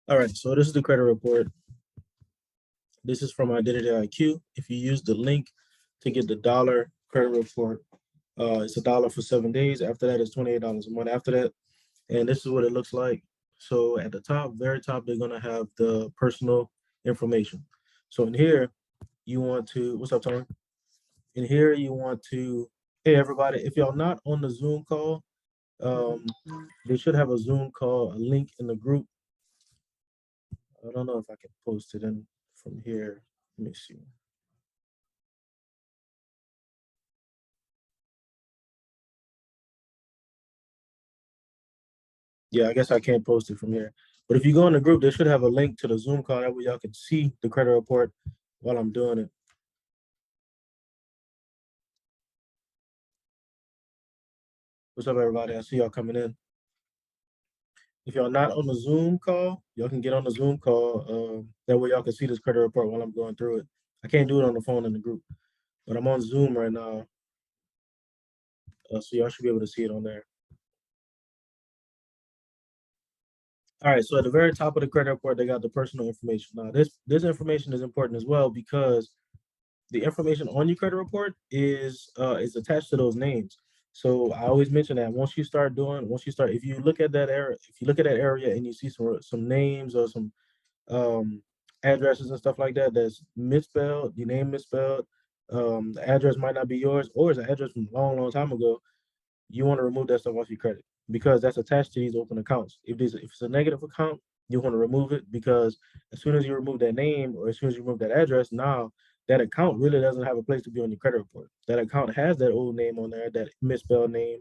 All right, so this is the credit report. This is from Identity IQ. If you use the link to get the dollar credit report, it's $1 for 7 days. After that, it's $28 a month after that. And this is what it looks like. So at the top, very top, they're gonna have the personal information. So in here, you want to, what's up, Tony? In here, you want to, hey everybody, if y'all not on the Zoom call, they should have a Zoom call, a link in the group. I don't know if I can post it in from here. Let me see. Yeah, I guess I can't post it from here. But if you go in the group, they should have a link to the Zoom call. That way y'all can see the credit report while I'm doing it. What's up, everybody? I see y'all coming in. If y'all not on the Zoom call, y'all can get on the Zoom call. That way y'all can see this credit report while I'm going through it. I can't do it on the phone in the group, but I'm on Zoom right now, so y'all should be able to see it on there. All right, so at the very top of the credit report, they got the personal information. Now, this information is important as well because the information on your credit report is attached to those names. So I always mention that if you look at that area, and you see some names or some um, addresses and stuff like that that's misspelled, your name misspelled, the address might not be yours, or it's an address from a long, long time ago, you want to remove that stuff off your credit because that's attached to these open accounts. If it's a negative account, you want to remove it because as soon as you remove that name or as soon as you remove that address, now that account really doesn't have a place to be on your credit report. That account has that old name on there, that misspelled name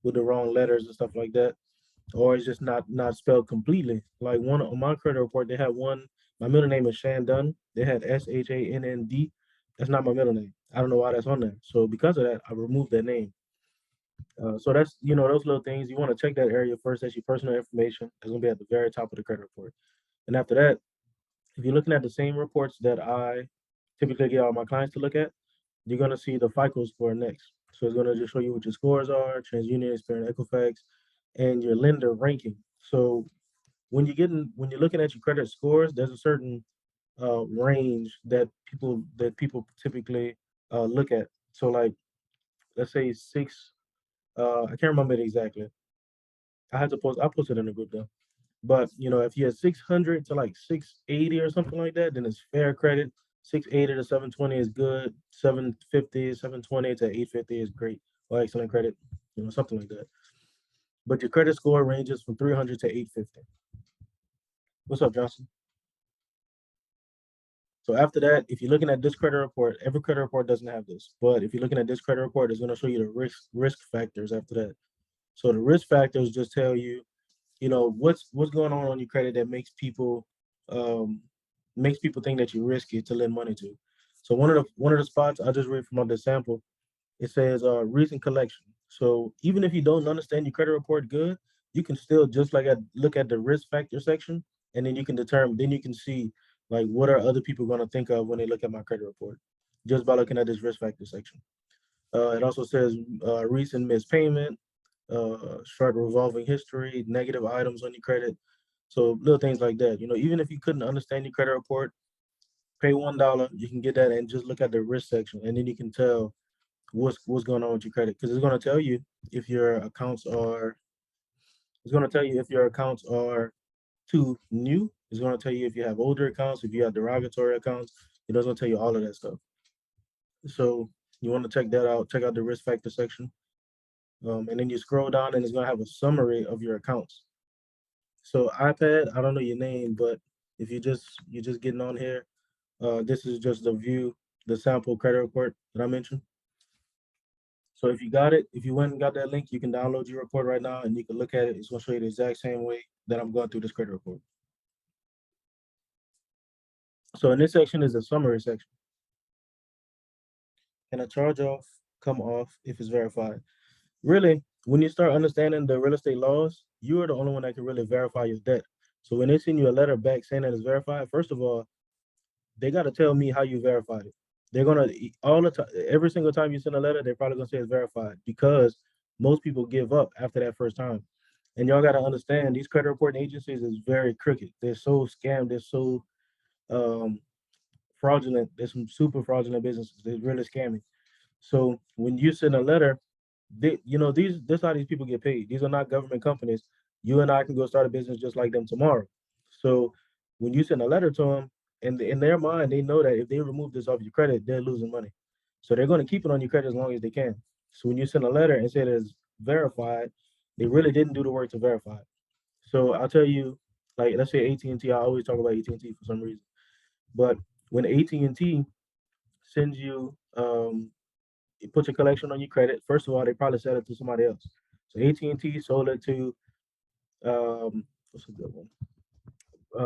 with the wrong letters and stuff like that, or it's just not spelled completely. Like one on my credit report, they had one. My middle name is Shandun. They had SHANND. That's not my middle name. I don't know why that's on there. So because of that, I removed that name. So that's those little things you want to check that area first. That's your personal information. It's gonna be at the very top of the credit report. And after that, if you're looking at the same reports that I typically get all my clients to look at, you're gonna see the FICO score next. So it's gonna just show you what your scores are, TransUnion, Experian, Equifax, and your lender ranking. So when you're looking at your credit scores, there's a certain range that people typically look at. So like let's say six. I can't remember it exactly. I posted it in the group though. But if you had 600 to like 680 or something like that, then it's fair credit. 680 to 720 is good. 750, 720 to 850 is great or excellent credit. Something like that. But your credit score ranges from 300 to 850. What's up, Johnson? So after that, if you're looking at this credit report, every credit report doesn't have this. But if you're looking at this credit report, it's going to show you the risk factors after that. So the risk factors just tell you what's going on your credit that um makes people think that you're risky to lend money to. So one of the spots I just read from the sample, it says recent collection. So even if you don't understand your credit report good, you can still just look at the risk factor section, and then you can see like what are other people going to think of when they look at my credit report just by looking at this risk factor section. It also says recent missed payment, short revolving history, negative items on your credit. So little things like that. Even if you couldn't understand your credit report, pay $1. You can get that and just look at the risk section, and then you can tell what's going on with your credit because it's going to tell you if your accounts are. It's going to tell you if your accounts are too new. It's going to tell you if you have older accounts, if you have derogatory accounts. It's going to tell you all of that stuff. So you want to check that out. Check out the risk factor section. And then you scroll down and it's gonna have a summary of your accounts. So iPad, I don't know your name, but if you're just getting on here, this is just the sample credit report that I mentioned. So if you got it, if you went and got that link, you can download your report right now and you can look at it. It's gonna show you the exact same way that I'm going through this credit report. So in this section is the summary section. Can a charge off come off if it's verified? Really, when you start understanding the real estate laws, you are the only one that can really verify your debt. So when they send you a letter back saying that it's verified, first of all, they got to tell me how you verified it. They're gonna all the time, every single time you send a letter, they're probably gonna say it's verified because most people give up after that first time. And y'all got to understand these credit reporting agencies is very crooked. They're so scammed. They're so um, fraudulent. There's some super fraudulent businesses. They're really scammy. So when you send a letter, these this how these people get paid. These are not government companies. You and I can go start a business just like them tomorrow. So when you send a letter to them, and in their mind, they know that if they remove this off your credit, they're losing money. So they're going to keep it on your credit as long as they can. So when you send a letter and say it is verified, they really didn't do the work to verify it. So I'll tell you, like let's say AT&T, I always talk about AT&T for some reason. But when AT&T sends you it puts a collection on your credit. First of all, they probably sell it to somebody else. So AT&T sold it to what's a good one?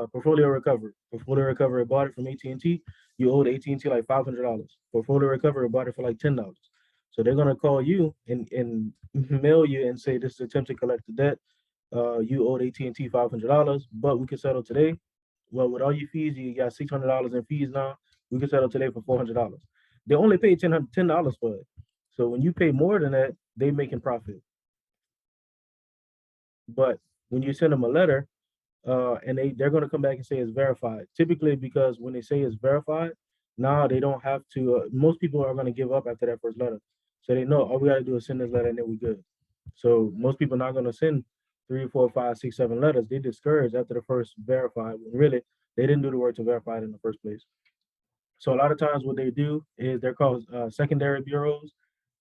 Portfolio Recovery. Portfolio Recovery bought it from AT&T. You owed AT&T like $500. Portfolio Recovery bought it for like $10. So they're gonna call you and mail you and say this is attempt to collect the debt. You owed AT&T $500, but we can settle today. Well, with all your fees, you got $600 in fees now. We can settle today for $400. They only paid $10 for it. So when you pay more than that, they making profit. But when you send them a letter, and they're going to come back and say it's verified. Typically, because when they say it's verified, now they don't have to. Most people are going to give up after that first letter, so they know all we got to do is send this letter and then we good. So most people are not going to send three, four, five, six, seven letters. They discourage after the first verified. When really, they didn't do the work to verify it in the first place. So a lot of times, what they do is they're called secondary bureaus.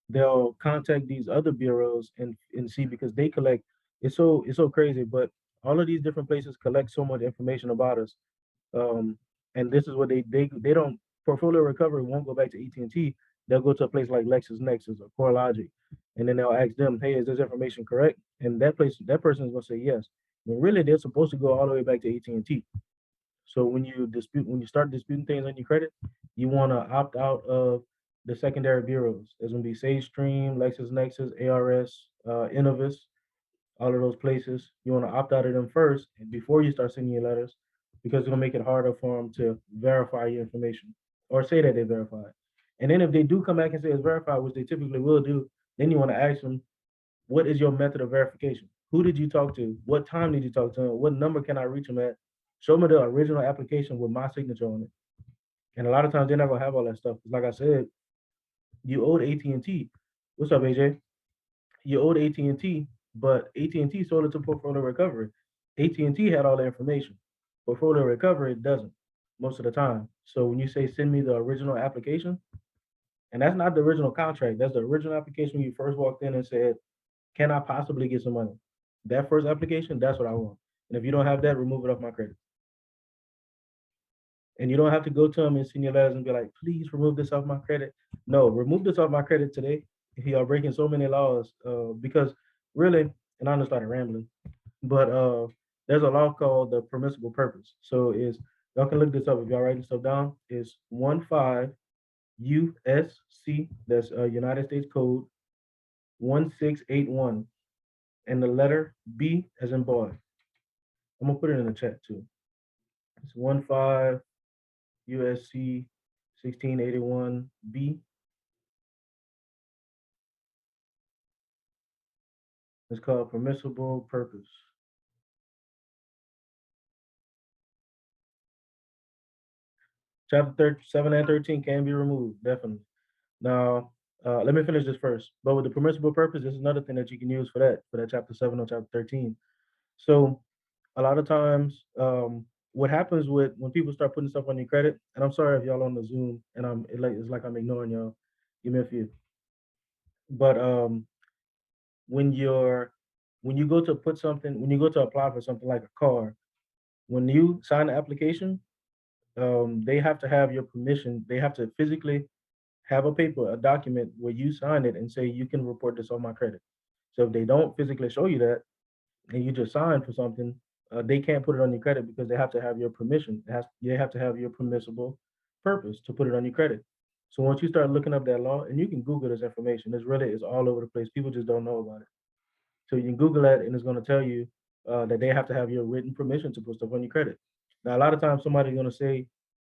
They'll contact these other bureaus and see because they collect. It's so crazy, but all of these different places collect so much information about us. Um, and this is what they don't portfolio recovery won't go back to AT&T. They'll go to a place like LexisNexis or CoreLogic, and then they'll ask them, "Hey, is this information correct?" And that person is going to say yes. When really they're supposed to go all the way back to AT&T. So when you start disputing things on your credit, you want to opt out of the secondary bureaus. There's gonna be SageStream, LexisNexis, ARS, Innovis, all of those places. You want to opt out of them first and before you start sending your letters, because it's gonna make it harder for them to verify your information or say that they verified. And then if they do come back and say it's verified, which they typically will do, then you want to ask them, what is your method of verification? Who did you talk to? What time did you talk to them? What number can I reach them at? Show me the original application with my signature on it. And a lot of times they're not gonna have all that stuff. Like I said, you owed AT&T. What's up, AJ? You owed AT&T, but AT&T sold it to Portfolio Recovery. AT&T had all the information. Portfolio Recovery doesn't most of the time. So when you say send me the original application, and that's not the original contract, that's the original application when you first walked in and said, can I possibly get some money? That first application, that's what I want. And if you don't have that, remove it off my credit. And you don't have to go to them and send your letters and be like, please remove this off my credit. No, remove this off my credit today. You are breaking so many laws because really, and I'm gonna start rambling, but there's a law called the permissible purpose. So is y'all can look this up if y'all writing stuff down. It's 15 USC. That's United States Code 1681, and the letter B as in boy. I'm gonna put it in the chat too. It's 15 USC 1681B. It's called permissible purpose. Chapter 7 and 13 can be removed, definitely. Now, let me finish this first. But with the permissible purpose, this is another thing that you can use for that chapter 7 or chapter 13. So a lot of times, what happens with when people start putting stuff on your credit, and I'm sorry if y'all on the Zoom and it's like I'm ignoring y'all. Give me a few. But when you're when you go to put something, when you go to apply for something like a car, when you sign the application, they have to have your permission. They have to physically have a paper, a document where you sign it and say you can report this on my credit. So if they don't physically show you that and you just sign for something, they can't put it on your credit because they have to have your permission. They have to have your permissible purpose to put it on your credit. So once you start looking up that law, and you can Google this information, this really is all over the place. People just don't know about it. So you can Google that, and it's going to tell you that they have to have your written permission to put stuff on your credit. Now, a lot of times somebody's going to say,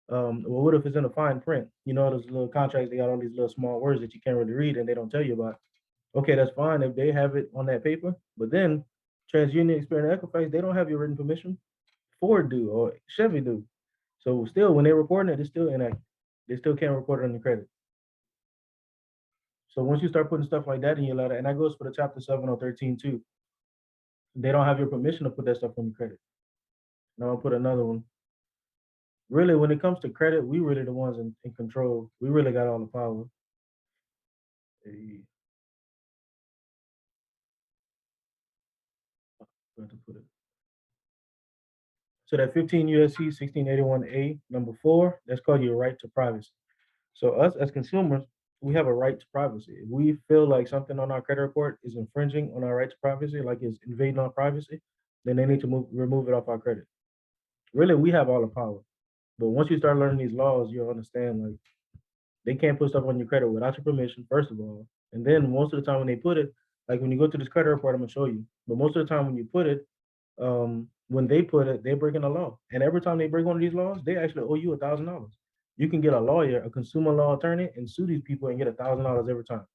well, what if it's in a fine print? You know, those little contracts, they got all these little small words that you can't really read and they don't tell you about. Okay, that's fine if they have it on that paper. But then TransUnion, Experian, and Equifax, they don't have your written permission. Ford do or Chevy do. So still, when they're reporting it, it's still inactive. They still can't report it on your credit. So once you start putting stuff like that in your letter, and that goes for the Chapter 7 or 13 too, they don't have your permission to put that stuff on your credit. Now I'll put another one. Really, when it comes to credit, we really the ones in control. We really got all the power. Hey, where to put it? So that 15 USC 1681A number 4, that's called your right to privacy. So us as consumers, we have a right to privacy. If we feel like something on our credit report is infringing on our right to privacy, like it's invading our privacy, then they need to remove it off our credit. Really, we have all the power. But once you start learning these laws, you'll understand like they can't put stuff on your credit without your permission, first of all. And then most of the time when they put it, like when you go to this credit report, I'm gonna show you. But most of the time when you put it, when they put it, they're breaking a law. And every time they break one of these laws, they actually owe you $1,000. You can get a lawyer, a consumer law attorney, and sue these people and get $1,000 every time.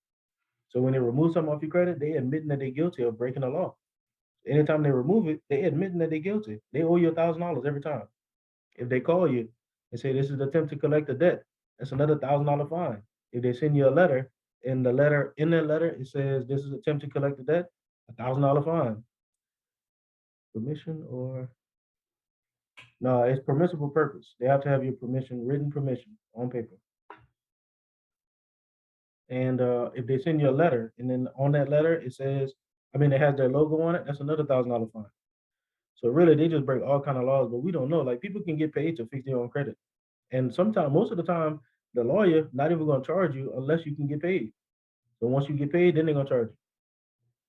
So when they remove something off your credit, they admitting that they're guilty of breaking the law. Anytime they remove it, they admitting that they're guilty. They owe you $1,000 every time. If they call you and say this is an attempt to collect a debt, that's another $1,000 fine. If they send you a letter, in that letter it says this is an attempt to collect the debt, $1,000 fine. Permission or no, it's permissible purpose. They have to have your permission, written permission on paper. And if they send you a letter, and then on that letter it says, I mean, it has their logo on it. That's another $1,000 fine. So really, they just break all kind of laws, but we don't know. Like people can get paid to fix their own credit, and sometimes, most of the time, the lawyer not even gonna charge you unless you can get paid. So once you get paid, then they're gonna charge you.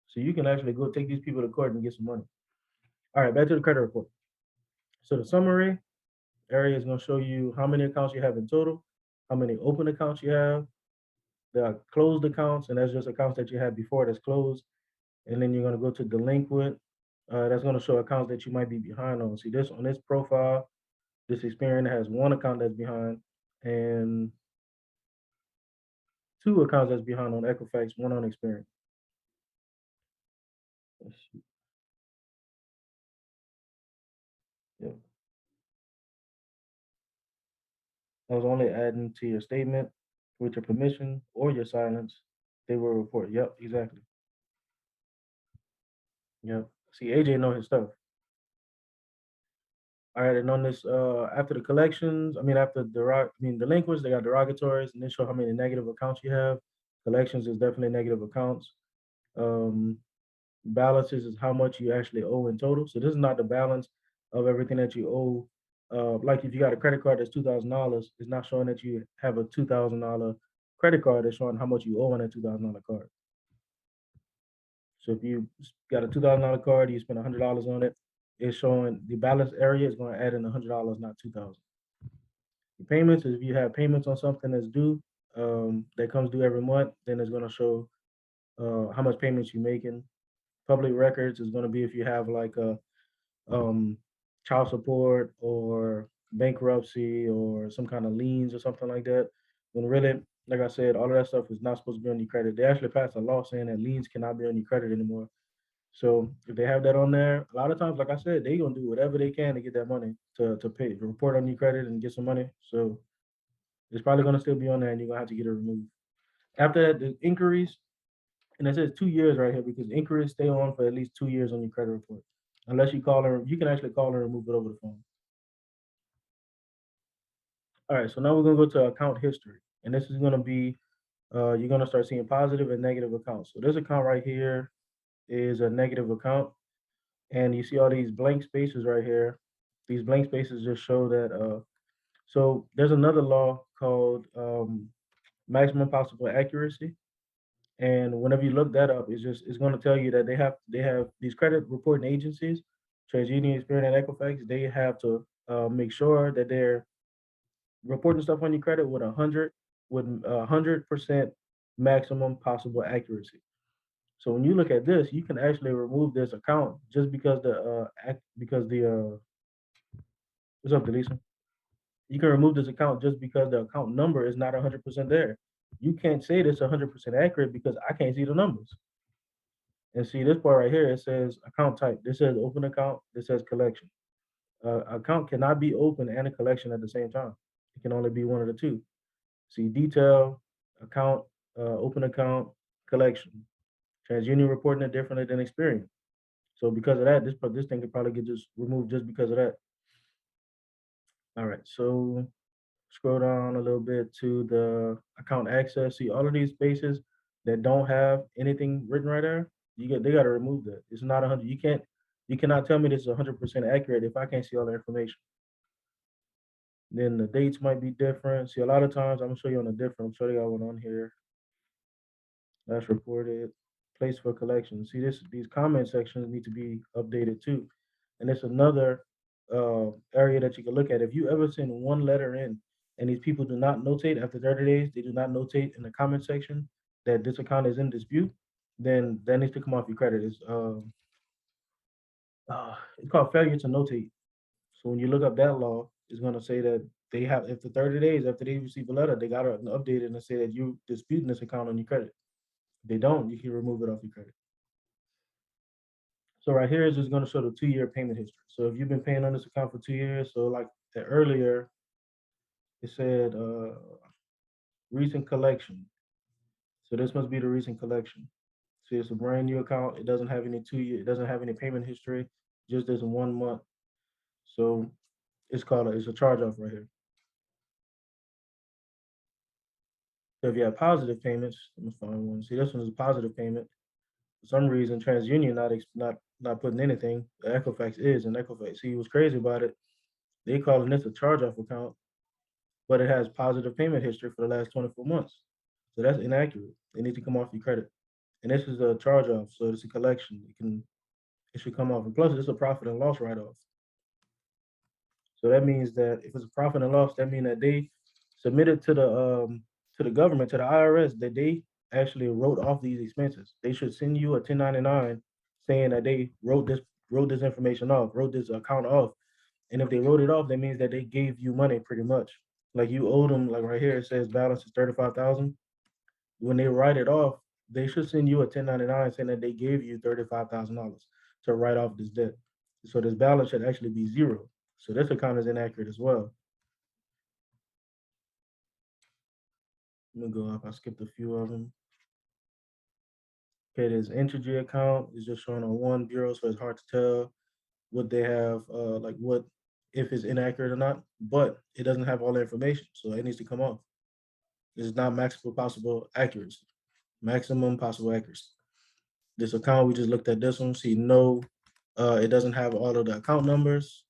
So you can actually go take these people to court and get some money. All right, back to the credit report. So the summary area is gonna show you how many accounts you have in total, how many open accounts you have, the closed accounts, and that's just accounts that you had before that's closed. And then you're gonna go to delinquent. That's gonna show accounts that you might be behind on. See this on this profile, this Experian has one account that's behind and two accounts that's behind on Equifax, one on Experian. Yep. I was only adding to your statement with your permission or your silence, they will report. Yep, exactly. Yep. See, AJ know his stuff. All right, and on this, after the collections, I mean, after delinquents, they got derogatories, and they show how many negative accounts you have. Collections is definitely negative accounts. Um, Balances is how much you actually owe in total. So this is not the balance of everything that you owe. Like if you got a credit card that's $2,000, it's not showing that you have a $2,000 credit card. It's showing how much you owe on that $2,000 card. So if you got a $2,000 card, you spend $100 on it, it's showing the balance area is going to add in $100, not 2,000. The payments is if you have payments on something that's due, that comes due every month, then it's going to show how much payments you're making. Public records is going to be if you have like a um, child support or bankruptcy or some kind of liens or something like that. When really, like I said, all of that stuff is not supposed to be on your credit. They actually passed a law saying that liens cannot be on your credit anymore. So if they have that on there, a lot of times, like I said, they gonna do whatever they can to get that money to pay to report on your credit and get some money. So it's probably gonna still be on there, and you're gonna have to get it removed. After that, the inquiries, and it says 2 years right here because inquiries stay on for at least 2 years on your credit report. Unless you call her, you can actually call her and remove it over the phone. All right, so now we're gonna go to account history, and this is gonna be you're gonna start seeing positive and negative accounts. So this account right here is a negative account, and you see all these blank spaces right here. These blank spaces just show that. So there's another law called maximum possible accuracy, and whenever you look that up, it's going to tell you that they have these credit reporting agencies, TransUnion, Experian, and Equifax. They have to make sure that they're reporting stuff on your credit with 100% maximum possible accuracy. So when you look at this, you can actually remove this account just because what's up, Delisa? You can remove this account just because the account number is not 100% there. You can't say this 100% accurate because I can't see the numbers. And see this part right here, it says account type. This says open account. This says collection. Account cannot be open and a collection at the same time. It can only be one of the two. See detail, account, open account, collection. TransUnion reporting it differently than Experian. So because of that, this thing could probably get just removed just because of that. All right, so scroll down a little bit to the account access. See all of these spaces that don't have anything written right there. They got to remove that. It's not 100. You cannot tell me this is 100% accurate if I can't see all the information. Then the dates might be different. See, a lot of times I'm gonna show you on a different. I'm sure they got one on here. That's reported. Place for collection. See this? These comment sections need to be updated too. And it's another area that you can look at. If you ever send one letter in and these people do not notate after 30 days, they do not notate in the comment section that this account is in dispute, then that needs to come off your credit. It's called failure to notate. So when you look up that law, it's going to say that they have, after 30 days after they receive a letter, they got to update it and say that you disputing this account on your credit. If they don't, you can remove it off your credit. So right here is just going to show the 2-year payment history. So if you've been paying on this account for 2 years, so like earlier, it said recent collection. So this must be the recent collection. See, it's a brand new account. It doesn't have any 2 year. It doesn't have any payment history. Just this 1 month. So it's a charge off right here. So if you have positive payments, let me find one. See, this one is a positive payment. For some reason, TransUnion not putting anything. The Equifax is, and Equifax. See, what's crazy about it? They calling this a charge off account, but it has positive payment history for the last 24 months. So that's inaccurate. They need to come off your credit. And this is a charge off, so it's a collection. It should come off. And plus, it's a profit and loss write off. So that means that if it's a profit and loss, that means that they submitted to the government, to the IRS, that they actually wrote off these expenses. They should send you a 1099 saying that they wrote this information off, wrote this account off. And if they wrote it off, that means that they gave you money pretty much. Like you owed them, like right here it says balance is 35,000. When they write it off, they should send you a 1099 saying that they gave you $35,000 to write off this debt. So this balance should actually be zero. So this account is inaccurate as well. Let me go up. I skipped a few of them. Okay, this Entergy account is just showing on one bureau, so it's hard to tell what they have, like what if it's inaccurate or not. But it doesn't have all the information, so it needs to come off. It's not maximum possible accuracy, maximum possible accuracy. This account we just looked at this one. See, no, it doesn't have all of the account numbers.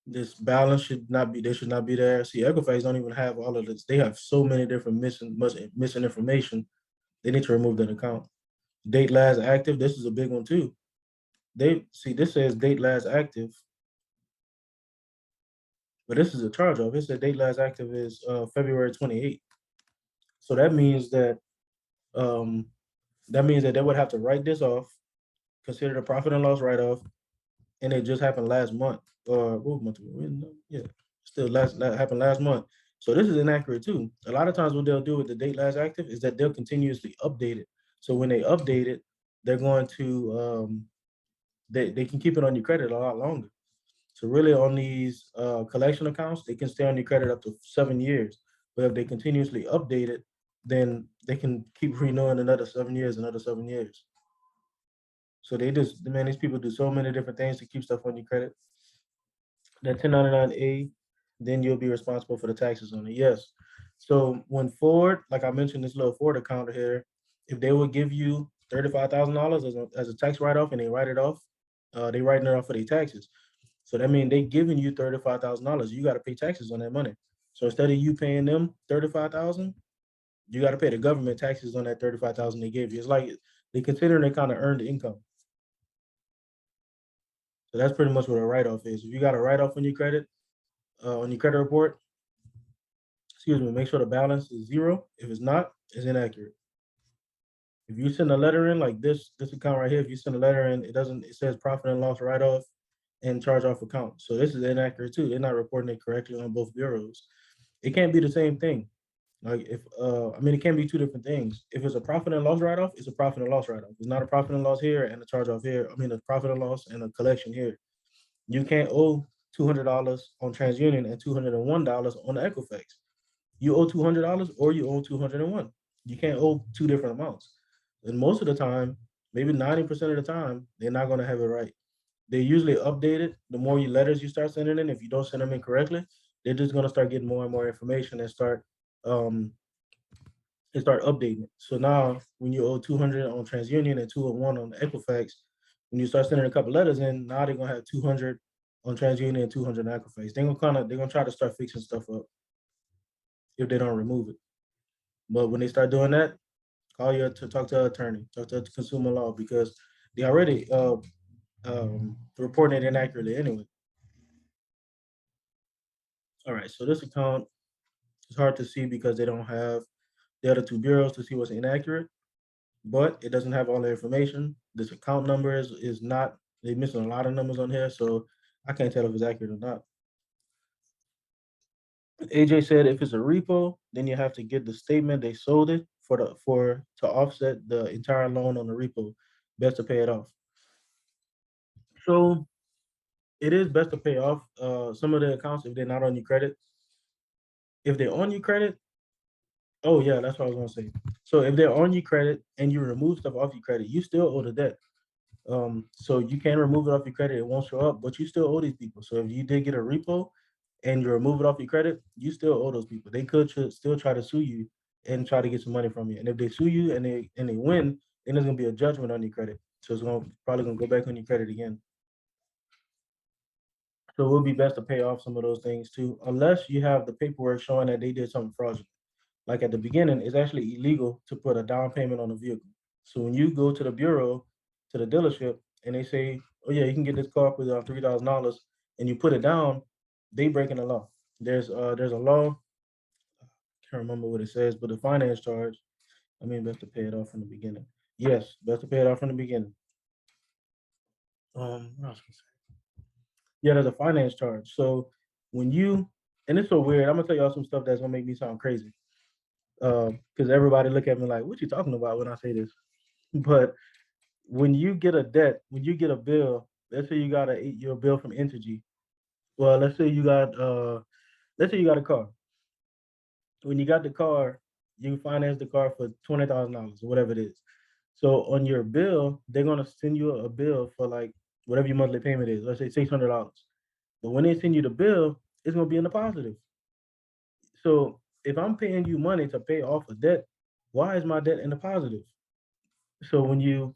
This balance should not be. They should not be there. See, Equifax don't even have all of this. They have so many different missing information. They need to remove that account. Date last active. This is a big one too. They see this says date last active, but this is a charge off. It said date last active is February 28th. So um, that means that they would have to write this off, consider the profit and loss write off, and it just happened last month or what month? Yeah, still happened last month. So this is inaccurate too. A lot of times what they'll do with the date last active is that they'll continuously update it. So when they update it, they're going to they can keep it on your credit a lot longer. So really on these collection accounts, they can stay on your credit up to 7 years. But if they continuously update it, then they can keep renewing another 7 years, another 7 years. So man, these people do so many different things to keep stuff on your credit. That 1099A, then you'll be responsible for the taxes on it. Yes. So when Ford, like I mentioned, this little Ford account here, if they would give you $35,000 as a tax write-off and they write it off, they writing it off for their taxes. So that means they giving you $35,000. You got to pay taxes on that money. So instead of you paying them 35,000, you got to pay the government taxes on that 35,000 they gave you. It's like they consider they kind of earned income. So that's pretty much what a write-off is. If you got a write-off on your credit report, excuse me, make sure the balance is zero. If it's not, it's inaccurate. If you send a letter in like this account right here, if you send a letter in, it says profit and loss write-off and charge off account. So this is inaccurate too. They're not reporting it correctly on both bureaus. It can't be the same thing. Like if I mean it can be two different things. If it's a profit and loss write off, it's a profit and loss write off. It's not a profit and loss here and a charge off here. I mean a profit and loss and a collection here. You can't owe $200 on TransUnion and $201 on the Equifax. You owe $200 or you owe 201. You can't owe two different amounts. And most of the time, maybe 90% of the time, they're not going to have it right. They usually update it. The more you letters you start sending in, if you don't send them in correctly, they're just going to start getting more and more information um and start updating it. So now when you owe 200 on TransUnion and 201 on Equifax, when you start sending a couple letters in, now they're gonna have 200 on TransUnion and 200 on Equifax. They're gonna try to start fixing stuff up if they don't remove it. But when they start doing that, call your to talk to an attorney, talk to consumer law because they already reporting it inaccurately anyway. All right, so this account is hard to see because they don't have the other two bureaus to see what's inaccurate, but it doesn't have all the information. This account number is not, they're missing a lot of numbers on here, so I can't tell if it's accurate or not. AJ said if it's a repo, then you have to get the statement they sold it for to offset the entire loan on the repo. Best to pay it off. So it is best to pay off some of the accounts if they're not on your credit. If they're on your credit, oh yeah, that's what I was gonna say. So if they're on your credit and you remove stuff off your credit, you still owe the debt. So you can remove it off your credit, it won't show up, but you still owe these people. So if you did get a repo and you remove it off your credit, you still owe those people. They could still try to sue you and try to get some money from you. And if they sue you and they win, then there's gonna be a judgment on your credit. So it's gonna probably gonna go back on your credit again. So it would be best to pay off some of those things too, unless you have the paperwork showing that they did something fraudulent. Like at the beginning, it's actually illegal to put a down payment on a vehicle. So when you go to the bureau, to the dealership, and they say, "Oh yeah, you can get this car for $3,000," and you put it down, they breaking the law. There's a law. Can't remember what it says, but the finance charge. I mean, best to pay it off from the beginning. Yes, best to pay it off from the beginning. What else was I Yeah, there's a finance charge. So when you and it's so weird. I'm gonna tell y'all some stuff that's gonna make me sound crazy. Because everybody look at me like, "What you talking about?" when I say this. But when you get a debt, when you get a bill, let's say you got your bill from Entergy. Well, let's say you got a car. When you got the car, you finance the car for $20,000 or whatever it is. So on your bill, they're gonna send you a bill for like whatever your monthly payment is. Let's say $600. But when they send you the bill, it's gonna be in the positive. So if I'm paying you money to pay off a debt, why is my debt in the positive? So when you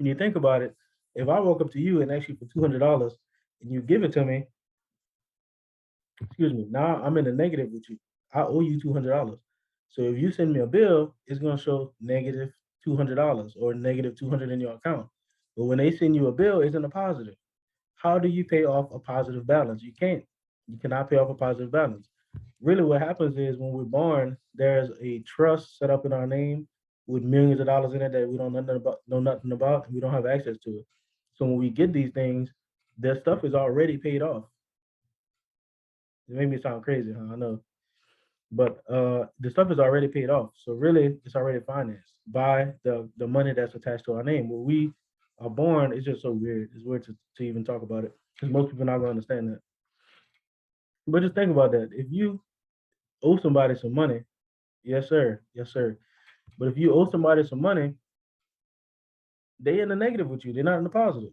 think about it, if I walk up to you and ask you for $200 and you give it to me, excuse me, now I'm in the negative with you. I owe you $200. So if you send me a bill, it's gonna show negative $200 or negative 200 in your account. But when they send you a bill, it's in the positive. How do you pay off a positive balance? You can't. You cannot pay off a positive balance. Really, what happens is when we're born, there's a trust set up in our name with millions of dollars in it that we don't know nothing about, and we don't have access to it. So when we get these things, their stuff is already paid off. It made me sound crazy, huh? I know, but the stuff is already paid off. So really, it's already financed by the money that's attached to our name. When we are born, it's just so weird. It's weird to even talk about it because most people are not gonna understand that. But just think about that. If you owe somebody some money, yes sir, yes sir. But if you owe somebody some money, they in the negative with you. They're not in the positive.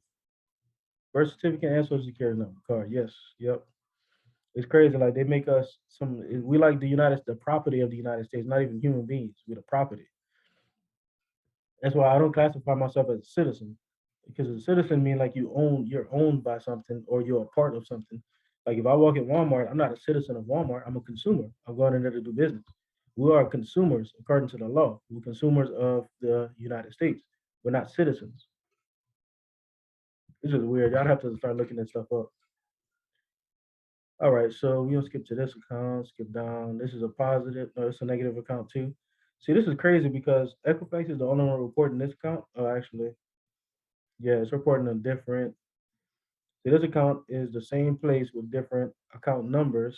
Birth certificate and social security number card. Yes, yep. It's crazy. Like they make us some. We like the property of the United States. Not even human beings. We're the property. That's why I don't classify myself as a citizen, because a citizen means like you're owned by something or you're a part of something. Like if I walk in Walmart, I'm not a citizen of Walmart. I'm a consumer. I'm going in there to do business. We are consumers according to the law. We're consumers of the United States. We're not citizens. This is weird. Y'all have to start looking this stuff up. All right, so we'll skip to this account, skip down. This is a positive, no, it's a negative account too. See, this is crazy because Equifax is the only one reporting this account. Oh, actually, yeah, it's reporting a different. See, this account is the same place with different account numbers.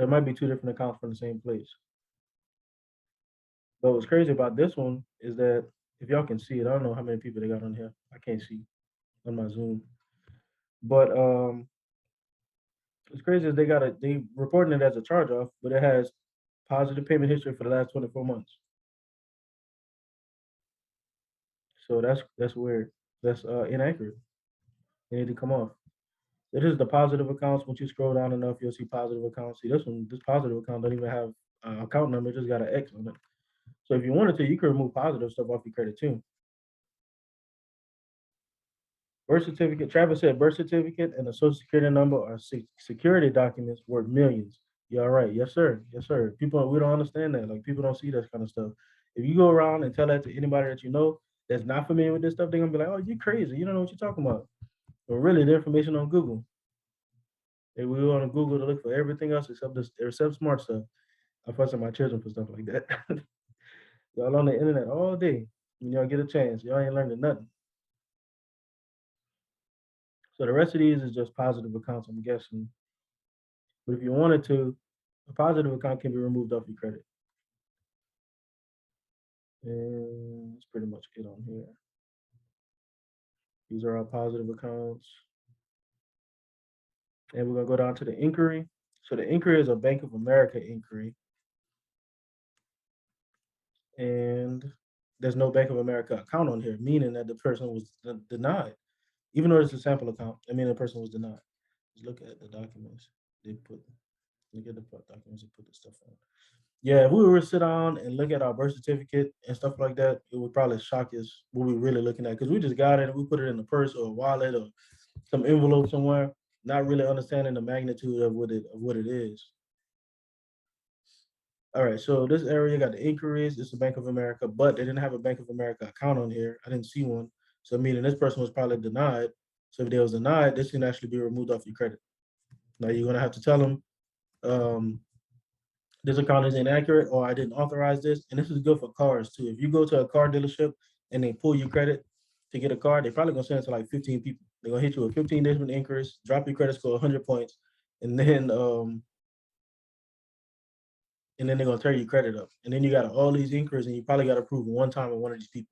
There might be two different accounts from the same place. But what's crazy about this one is that if y'all can see it, I don't know how many people they got on here. I can't see on my Zoom. But what's crazy is they reporting it as a charge off, but it has positive payment history for the last 24 months. So that's weird. That's inaccurate. They need to come off. It is the positive accounts. Once you scroll down enough, you'll see positive accounts. See this one, this positive account don't even have account number, it just got an X on it. So if you wanted to, you could remove positive stuff off your credit too. Birth certificate, Travis said birth certificate and a social security number are security documents worth millions. You all right? Yes, sir. Yes, sir. People, we don't understand that. Like people don't see that kind of stuff. If you go around and tell that to anybody that you know that's not familiar with this stuff, they're gonna be like, "Oh, you crazy. You don't know what you're talking about." But really, the information on Google. If we go on Google to look for everything else except this, except smart stuff. I fuss at my children for stuff like that. Y'all on the internet all day. When y'all get a chance, y'all ain't learning nothing. So the rest of these is just positive accounts, I'm guessing. But if you wanted to, a positive account can be removed off your credit. And that's pretty much it on here. These are our positive accounts. And we're gonna go down to the inquiry. So the inquiry is a Bank of America inquiry. And there's no Bank of America account on here, meaning that the person was denied. Even though it's a sample account, I mean the person was denied. Just look at the documents they put. Look at the documents they put the stuff on. Yeah, if we were to sit down and look at our birth certificate and stuff like that, it would probably shock us what we're really looking at because we just got it and we put it in a purse or a wallet or some envelope somewhere, not really understanding the magnitude of what it is. All right, so this area got the inquiries. It's a Bank of America, but they didn't have a Bank of America account on here. I didn't see one, so meaning this person was probably denied. So if they was denied, this can actually be removed off your credit. Now you're gonna have to tell them um, this account is inaccurate or I didn't authorize this. And this is good for cars too. If you go to a car dealership and they pull your credit to get a car, they're probably gonna send it to like 15 people. They're gonna hit you with 15 different inquiries, drop your credit score 100 points, and then they're gonna tear your credit up. And then you got all these inquiries and you probably got to prove one time with one of these people.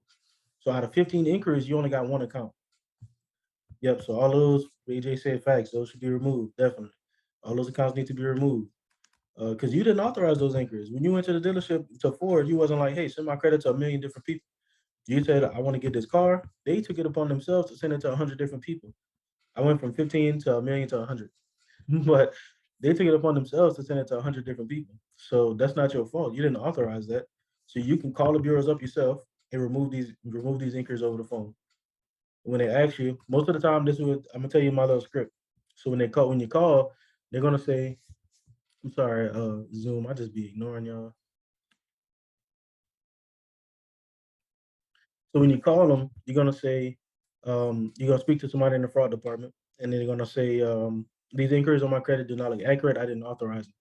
So out of 15 inquiries, you only got one account. Yep. So all those AJ said facts, those should be removed, definitely. All those accounts need to be removed. Because you didn't authorize those inquiries. When you went to the dealership to Ford, you wasn't like, hey, send my credit to a million different people. You said, I want to get this car. They took it upon themselves to send it to 100 different people. I went from 15 to a million to 100. But they took it upon themselves to send it to 100 different people. So that's not your fault. You didn't authorize that. So you can call the bureaus up yourself and remove these inquiries over the phone. When they ask you, most of the time, this is what I'm gonna tell you my little script. So when you call, they're gonna say, I'm sorry, Zoom, I just be ignoring y'all. So when you call them, you're gonna say, you're gonna speak to somebody in the fraud department, and then you're gonna say, these inquiries on my credit do not look accurate. I didn't authorize it.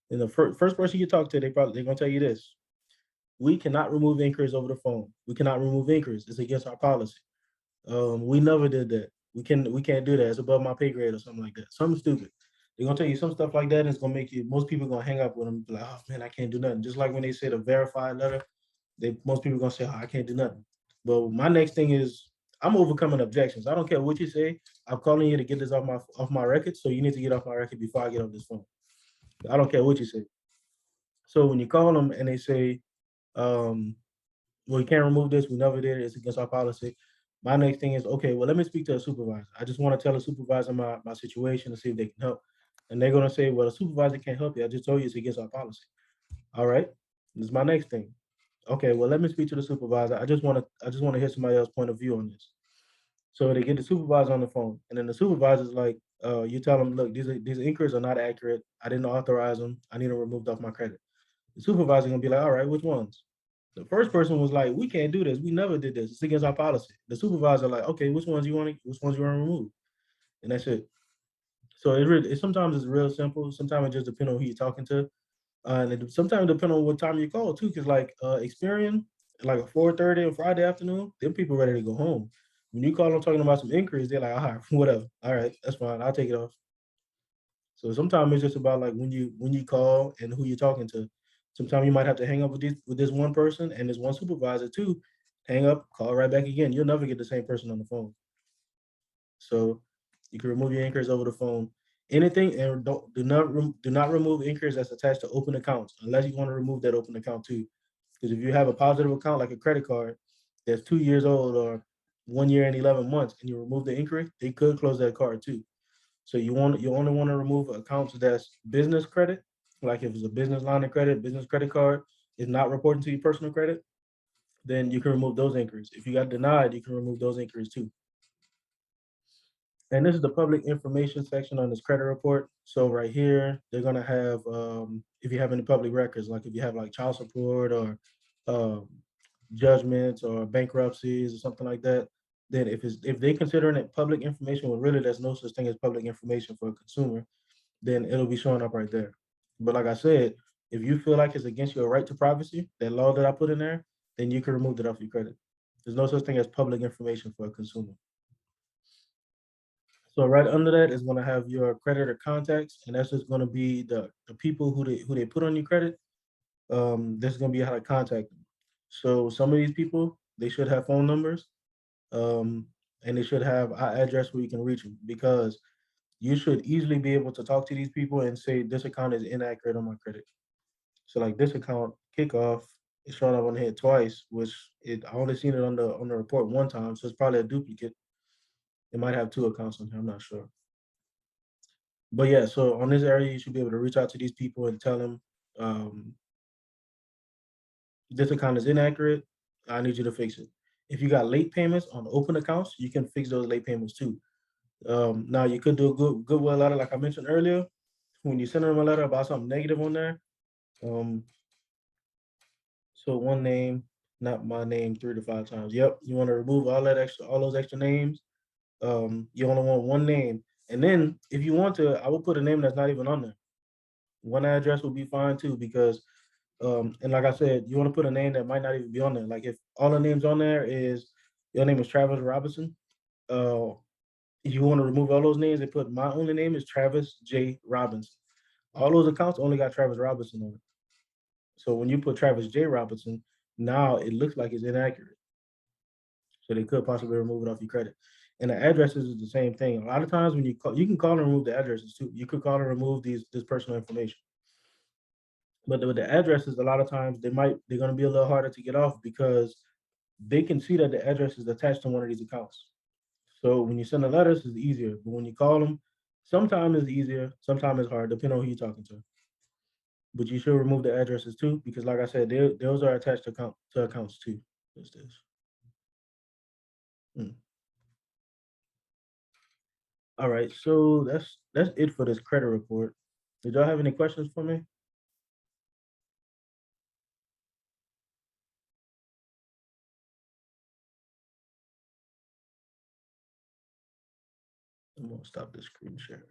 And the first person you talk to, they're gonna tell you this: we cannot remove inquiries over the phone. We cannot remove inquiries. It's against our policy. We never did that. We can't do that. It's above my pay grade or something like that. Something stupid. They're gonna tell you some stuff like that, and it's gonna make you. Most people gonna hang up with them, be like, oh man, I can't do nothing. Just like when they said a verified letter, most people gonna say, oh, I can't do nothing. But my next thing is I'm overcoming objections. I don't care what you say. I'm calling you to get this off my record. So you need to get off my record before I get off this phone. I don't care what you say. So when you call them and they say, um, well, you can't remove this. We never did it. It's against our policy. My next thing is, okay, well, let me speak to a supervisor. I just want to tell a supervisor my situation to see if they can help. And they're gonna say, well, the supervisor can't help you. I just told you it's against our policy. All right. This is my next thing. Okay, well, let me speak to the supervisor. I just want to hear somebody else's point of view on this. So they get the supervisor on the phone, and then the supervisor's like, you tell them, look, these inquiries are not accurate. I didn't authorize them. I need them removed off my credit. The supervisor gonna be like, all right, which ones? The first person was like, we can't do this. We never did this. It's against our policy. The supervisor like, okay, which ones you want to remove? And that's it. So sometimes it's real simple. Sometimes it just depends on who you're talking to. And it sometimes depend on what time you call too, because like Experian, like a 4:30 on Friday afternoon, them people ready to go home. When you call them talking about some inquiries, they're like, all right, whatever. All right, that's fine. I'll take it off. So sometimes it's just about like when you call and who you're talking to. Sometimes you might have to hang up with this one person and this one supervisor too. Hang up, call right back again. You'll never get the same person on the phone. So you can remove your inquiries over the phone. Anything and do not remove inquiries that's attached to open accounts unless you want to remove that open account too. Because if you have a positive account like a credit card that's 2 years old or 1 year and 11 months, and you remove the inquiry, they could close that card too. So you only want to remove accounts that's business credit, like if it's a business line of credit, business credit card is not reporting to your personal credit, then you can remove those inquiries. If you got denied, you can remove those inquiries too. And this is the public information section on this credit report. So right here, they're gonna have if you have any public records, like if you have like child support or um, judgments or bankruptcies or something like that, then if they considering it public information, well, really there's no such thing as public information for a consumer, then it'll be showing up right there. But like I said, if you feel like it's against your right to privacy, that law that I put in there, then you can remove it off your credit. There's no such thing as public information for a consumer. So right under that is going to have your creditor contacts, and that's just going to be the people who they put on your credit. This is going to be how to contact them. So some of these people they should have phone numbers, um, and they should have an address where you can reach them because you should easily be able to talk to these people and say this account is inaccurate on my credit. So like this account kickoff is showing up on here twice, which I only seen it on the report one time, so it's probably a duplicate. It might have two accounts on here. I'm not sure. But yeah, so on this area, you should be able to reach out to these people and tell them um, this account is inaccurate. I need you to fix it. If you got late payments on open accounts, you can fix those late payments too. Now you could do a goodwill letter, like I mentioned earlier. When you send them a letter about something negative on there, um, so one name, not my name, 3 to 5 times. Yep, you want to remove all those extra names. You only want one name, and then if you want to, I will put a name that's not even on there. One address will be fine too, because and like I said, you want to put a name that might not even be on there. Like if all the names on there is your name is Travis Robinson, uh, if you want to remove all those names and put my only name is Travis J Robinson. All those accounts only got Travis Robinson on it. So when you put Travis J Robinson, now it looks like it's inaccurate. So they could possibly remove it off your credit. And the addresses is the same thing. A lot of times when you call, you can call and remove the addresses too. You could call and remove this personal information. But with the addresses, a lot of times they're gonna be a little harder to get off because they can see that the address is attached to one of these accounts. So when you send the letters, it's easier. But when you call them, sometimes it's easier, sometimes it's hard, depending on who you're talking to. But you should remove the addresses too, because like I said, those are attached to accounts too. Just this. Mm. All right, so that's it for this credit report. Did y'all have any questions for me? I'm gonna stop this screen sharing.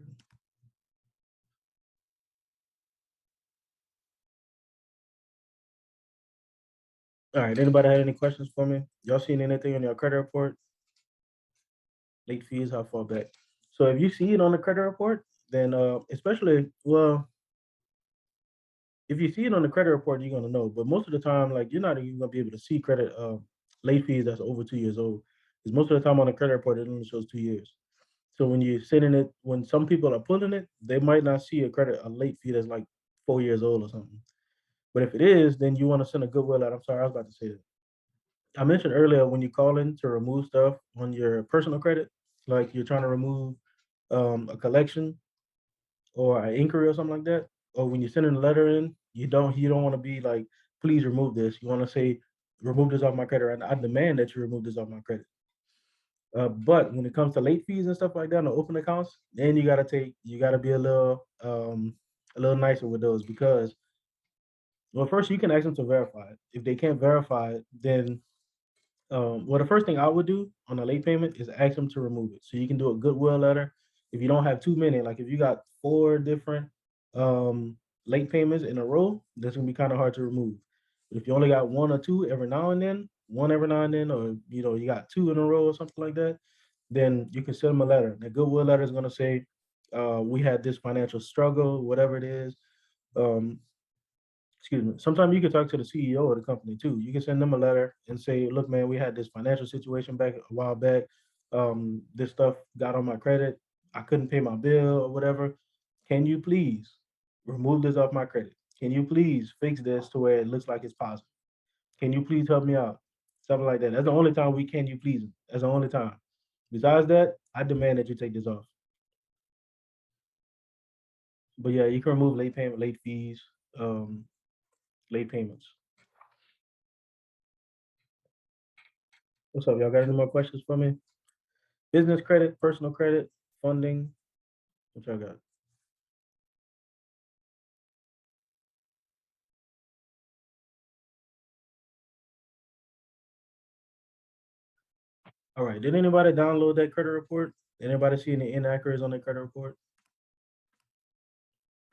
All right, anybody have any questions for me? Y'all seen anything on your credit report? Late fees, how far back? So if you see it on the credit report, then especially well, if you see it on the credit report, you're gonna know. But most of the time, like you're not even gonna be able to see credit late fees that's over 2 years old. Because most of the time on the credit report, it only shows 2 years. So when you're sending it, when some people are pulling it, they might not see a late fee that's like 4 years old or something. But if it is, then you want to send a goodwill out. I'm sorry, I was about to say that. I mentioned earlier when you call in to remove stuff on your personal credit, like you're trying to remove a collection or an inquiry or something like that, or when you're sending a letter in, you don't want to be like, please remove this. You want to say, remove this off my credit, and I demand that you remove this off my credit. But when it comes to late fees and stuff like that on open accounts, then you gotta be a little nicer with those because well, first you can ask them to verify it. If they can't verify it, then well, the first thing I would do on a late payment is ask them to remove it. So you can do a goodwill letter. If you don't have too many, like if you got four different um, late payments in a row, that's gonna be kind of hard to remove. But if you only got one or two every now and then, one every now and then, or you got two in a row or something like that, then you can send them a letter. The goodwill letter is gonna say, We had this financial struggle, whatever it is. Um, excuse me. Sometimes you can talk to the CEO of the company too. You can send them a letter and say, "Look, man, we had this financial situation back a while back. This stuff got on my credit. I couldn't pay my bill or whatever. Can you please remove this off my credit? Can you please fix this to where it looks like it's positive? Can you please help me out?" Something like that. That's the only time we can you please them. That's the only time. Besides that, I demand that you take this off. But yeah, you can remove late payment, late fees, um, late payments. What's up, y'all? Got any more questions for me? Business credit, personal credit, funding. What y'all got? All right. Did anybody download that credit report? Did anybody see any inaccuracies on the credit report?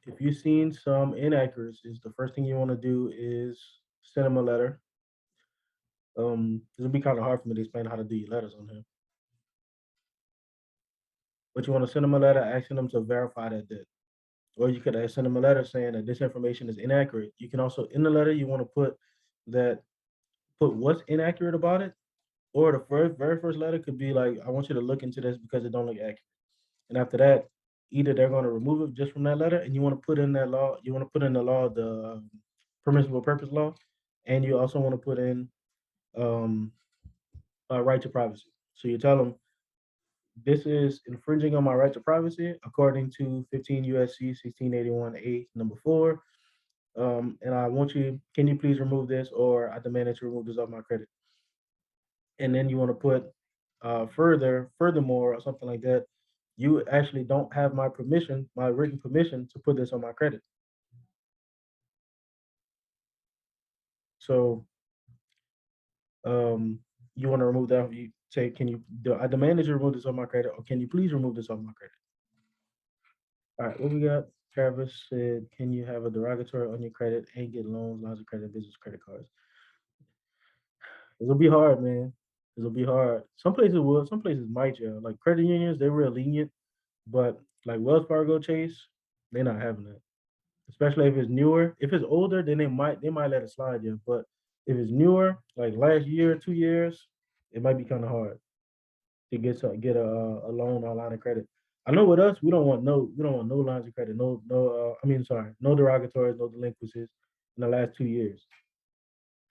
If you've seen some inaccuracies, the first thing you want to do is send them a letter. It'll be kind of hard for me to explain how to do your letters on here, but you want to send them a letter asking them to verify that debt, or you could send them a letter saying that this information is inaccurate. You can also in the letter you want to that put what's inaccurate about it, or the very first letter could be like, I want you to look into this because it don't look accurate. And after that, either they're going to remove it just from that letter, and you want to put in that law. You want to put in the law the permissible purpose law, and you also want to put in um, a right to privacy. So you tell them this is infringing on my right to privacy according to 15 USC 1681A number 4. And I want you, can you please remove this, or I demand that you remove this off my credit. And then you want to put furthermore, or something like that. You actually don't have my permission, my written permission to put this on my credit. So um, you want to remove that. You say, can you? I demand that you remove this on my credit, or can you please remove this on my credit? All right, what we got? Travis said, can you have a derogatory on your credit and get loans, lines of credit, business credit cards? It'll be hard, man. It'll be hard. Some places will, some places might, yeah. Like credit unions, they're real lenient, but like Wells Fargo, Chase, they're not having that. Especially if it's newer. If it's older, then they might let it slide, yeah. But if it's newer, like last year, 2 years, it might be kind of hard to get a loan or line of credit. I know with us, we don't want no lines of credit, I mean, sorry, no derogatories, no delinquencies in the last 2 years.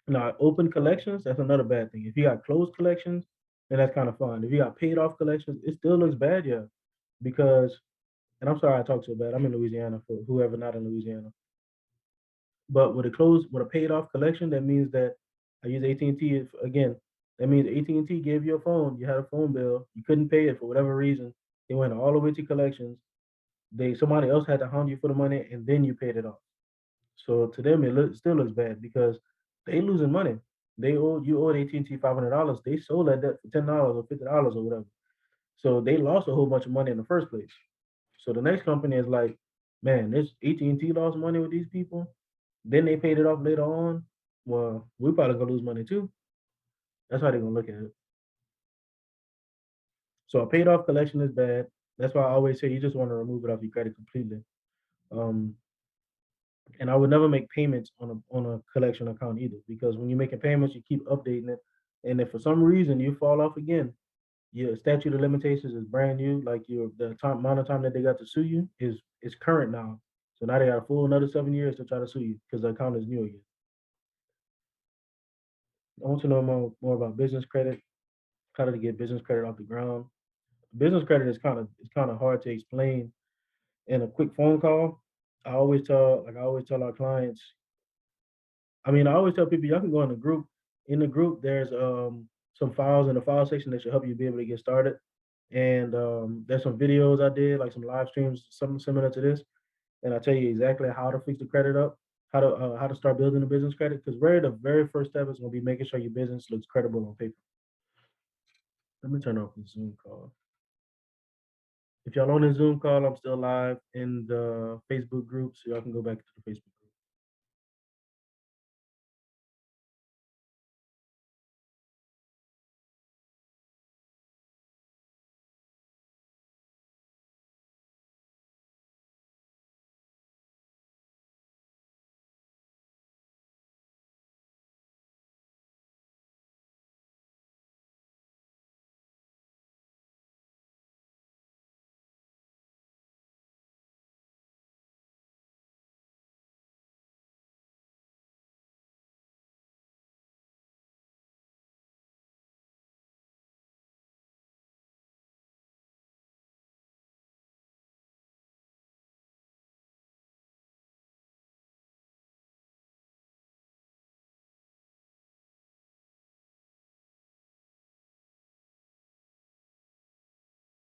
Now, open collections, that's another bad thing. If you got closed collections, then that's kind of fun. If you got paid off collections, it still looks bad, yeah. Because, and I'm sorry I talk so bad. I'm in Louisiana for whoever not in Louisiana. But with a paid off collection, that means that I use AT&T again. That means AT&T gave you a phone. You had a phone bill. You couldn't pay it for whatever reason. It went all the way to collections. Somebody else had to hound you for the money, and then you paid it off. So to them, still looks bad because they losing money. You owed AT&T $500. They sold that debt for $10 or $50 or whatever. So they lost a whole bunch of money in the first place. So the next company is like, man, this AT&T lost money with these people. Then they paid it off later on. Well, we probably gonna lose money too. That's how they're gonna look at it. So a paid off collection is bad. That's why I always say you just want to remove it off your credit completely. Um, and I would never make payments on a collection account either, because when you're making payments, you keep updating it, and if for some reason you fall off again, your statute of limitations is brand new. Like the amount of time that they got to sue you is current now. So now they got a full another 7 years to try to sue you because the account is new again. I want to know more about business credit, how to get business credit off the ground. Business credit is kind of hard to explain in a quick phone call. I always tell our clients. I mean, I always tell people y'all can go in the group. In the group, there's some files in the file section that should help you be able to get started. And there's some videos I did, like some live streams, something similar to this, and I tell you exactly how to fix the credit up, how to start building a business credit. Because the very first step is going to be making sure your business looks credible on paper. Let me turn off the Zoom call. If y'all on the Zoom call, I'm still live in the Facebook group, so y'all can go back to the Facebook.